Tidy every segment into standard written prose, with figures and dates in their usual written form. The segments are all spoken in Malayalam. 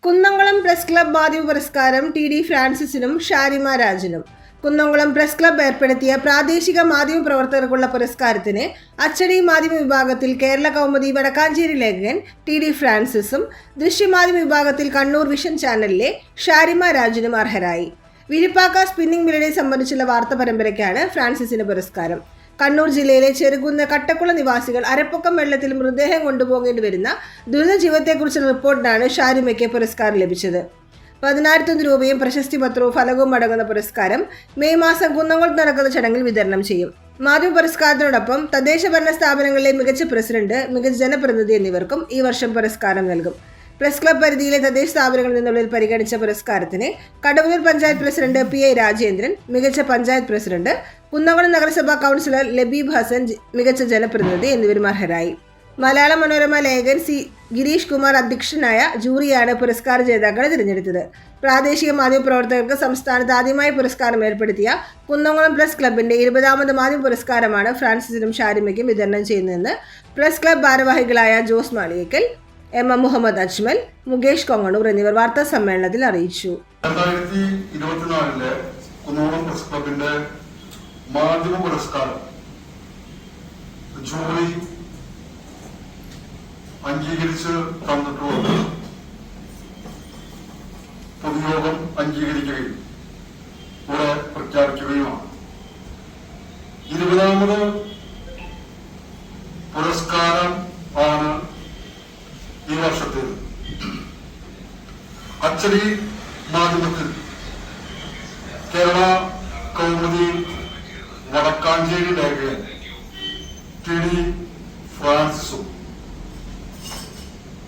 കുന്നംകുളം പ്രസ് ക്ലബ് മാധ്യമ പുരസ്കാരം ടി ഡി ഫ്രാൻസിസിനും ഷാരിമ രാജനും. കുന്നംകുളം പ്രസ് ക്ലബ് ഏർപ്പെടുത്തിയ പ്രാദേശിക മാധ്യമ പ്രവർത്തകർക്കുള്ള പുരസ്കാരത്തിന് അച്ചടി മാധ്യമ വിഭാഗത്തിൽ കേരള കൗമുദി വടക്കാഞ്ചേരി ലേഖകൻ ടി ഡി ഫ്രാൻസിസും ദൃശ്യമാധ്യമ വിഭാഗത്തിൽ കണ്ണൂർ വിഷൻ ചാനലിലെ ഷാരിമ രാജനും അർഹരായി. വിരിപ്പാക്ക സ്പിന്നിംഗ് മില്ലിനെ സംബന്ധിച്ചുള്ള വാർത്താ പരമ്പരയ്ക്കാണ് ഫ്രാൻസിസിന് പുരസ്കാരം. കണ്ണൂർ ജില്ലയിലെ ചെറുകുന്ന് കട്ടക്കുള നിവാസികൾ അരപ്പൊക്കം വെള്ളത്തിൽ മൃതദേഹം കൊണ്ടുപോകേണ്ടി വരുന്ന ദുരിത ജീവിതത്തെക്കുറിച്ചുള്ള റിപ്പോർട്ടിനാണ് ഷാരിമയ്ക്ക് പുരസ്കാരം ലഭിച്ചത്. 10,000 രൂപയും പ്രശസ്തി പത്രവും ഫലകവും അടങ്ങുന്ന പുരസ്കാരം മെയ് മാസം കുന്നംകുളത്ത് നടക്കുന്ന ചടങ്ങിൽ വിതരണം ചെയ്യും. മാധ്യമ പുരസ്കാരത്തിനോടൊപ്പം തദ്ദേശ ഭരണ സ്ഥാപനങ്ങളിലെ മികച്ച പ്രസിഡന്റ്, മികച്ച ജനപ്രതിനിധി എന്നിവർക്കും ഈ വർഷം പുരസ്കാരം നൽകും. പ്രസ് ക്ലബ് പരിധിയിലെ തദ്ദേശ സ്ഥാപനങ്ങളിൽ നിന്നുള്ളിൽ പരിഗണിച്ച പുരസ്കാരത്തിന് കടവൂർ പഞ്ചായത്ത് പ്രസിഡന്റ് PI രാജേന്ദ്രൻ മികച്ച പഞ്ചായത്ത് പ്രസിഡന്റ്, കുന്നംകുളം നഗരസഭാ കൗൺസിലർ ലബീബ് ഹസൻ മികച്ച ജനപ്രതിനിധി എന്നിവരും അർഹരായി. മലയാള മനോരമ ലേഖകൻ C. ഗിരീഷ് കുമാർ അധ്യക്ഷനായ ജൂറിയാണ് പുരസ്കാര ജേതാക്കളെ തിരഞ്ഞെടുത്തത്. പ്രാദേശിക മാധ്യമ പ്രവർത്തകർക്ക് സംസ്ഥാനത്ത് ആദ്യമായി പുരസ്കാരം ഏർപ്പെടുത്തിയ കുന്നംകുളം പ്രസ് ക്ലബിന്റെ 20ാമത് മാധ്യമ പുരസ്കാരമാണ് ഫ്രാൻസിസിനും ഷാരിമയ്ക്കും വിതരണം ചെയ്യുന്നതെന്ന് പ്രസ് ക്ലബ് ഭാരവാഹികളായ ജോസ് മാളിയേക്കൽ, M. മുഹമ്മദ് അജ്മൽ, മുകേഷ് കൊങ്ങണൂർ എന്നിവർ വാർത്താ സമ്മേളനത്തിൽ അറിയിച്ചു. 2024 കുന്നംകുളം പ്രസ് ക്ലബിന്റെ മാധ്യമ പുരസ്കാരം ജൂറി അംഗീകരിച്ച് തന്നിട്ടുള്ളത് പൊതുയോഗം അംഗീകരിക്കുകയും ഇവിടെ പ്രഖ്യാപിക്കുകയുമാണ്. 20ാമത് പുരസ്കാരം ആണ് ഈ വർഷത്തിൽ. അച്ചടി മാധ്യമത്തിൽ കേരള കൗമുദി വടക്കാഞ്ചേരി ലേഖകൻ ടി ഡി ഫ്രാൻസിസും,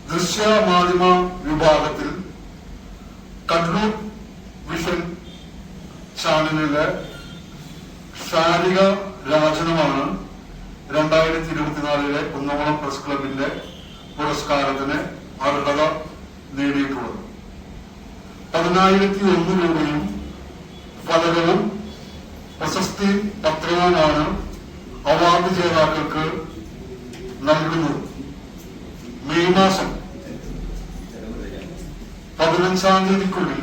ദൃശ്യ മാധ്യമ വിഭാഗത്തിൽ കണ്ണൂർ വിഷൻ ചാനലിലെ ഷാരിക രാജനുമാണ് 2024 കുന്നംകുളം പ്രസ് ക്ലബിന്റെ പുരസ്കാരത്തിന് അർഹത നേടിയിട്ടുള്ളത്. 10,001 രൂപയും ഫലകവും പ്രശസ്തി പത്രവുമാണ് അവാർഡ് ജേതാക്കൾക്ക് നൽകുന്നത്. മെയ് മാസം 15-ാം തീയതിക്കുള്ളിൽ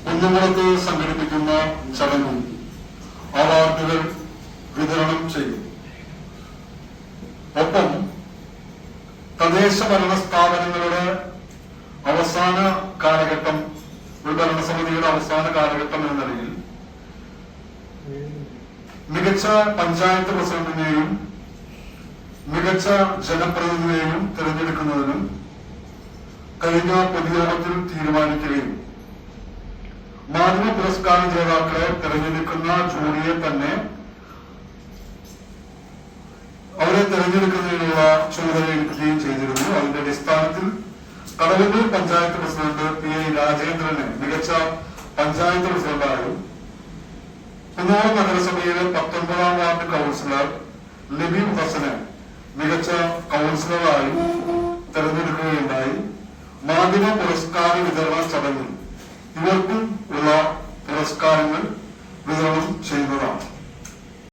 കുന്നംകുളത്ത് സംഘടിപ്പിക്കുന്ന ചടങ്ങിൽ അവാർഡുകൾ വിതരണം ചെയ്യും. ഒപ്പം തദ്ദേശ ഭരണ സ്ഥാപനങ്ങളുടെ അവസാന കാലഘട്ടം, ഭരണസമിതിയുടെ അവസാന കാലഘട്ടം എന്ന നിലയിൽ മികച്ച പഞ്ചായത്ത് പ്രസിഡന്റിനെയും മികച്ച ജനപ്രതിനിധിയെയും തിരഞ്ഞെടുക്കുന്നതിനും കഴിഞ്ഞ പൊതുയോഗത്തിൽ തീരുമാനിക്കുകയും മാധ്യമ പുരസ്കാര ജേതാക്കളെ തിരഞ്ഞെടുക്കുന്ന ജൂറിയെ തന്നെ അവരെ തിരഞ്ഞെടുക്കുന്നതിനുള്ള ചുമതല ഏൽപ്പിക്കുകയും ചെയ്തിരുന്നു. അതിന്റെ അടിസ്ഥാനത്തിൽ കടവൂർ പഞ്ചായത്ത് പ്രസിഡന്റ് PI രാജേന്ദ്രനെ മികച്ച പഞ്ചായത്ത് പ്രസിഡന്റായും കുന്നംകുളം നഗരസഭയിലെ 19ാം വാർഡ് കൗൺസിലർ ലബീബ് ഹസനെ മികച്ച കൗൺസിലറായും തെരഞ്ഞെടുക്കുകയുണ്ടായി. മാധ്യമ പുരസ്കാര വിതരണ ചടങ്ങിൽ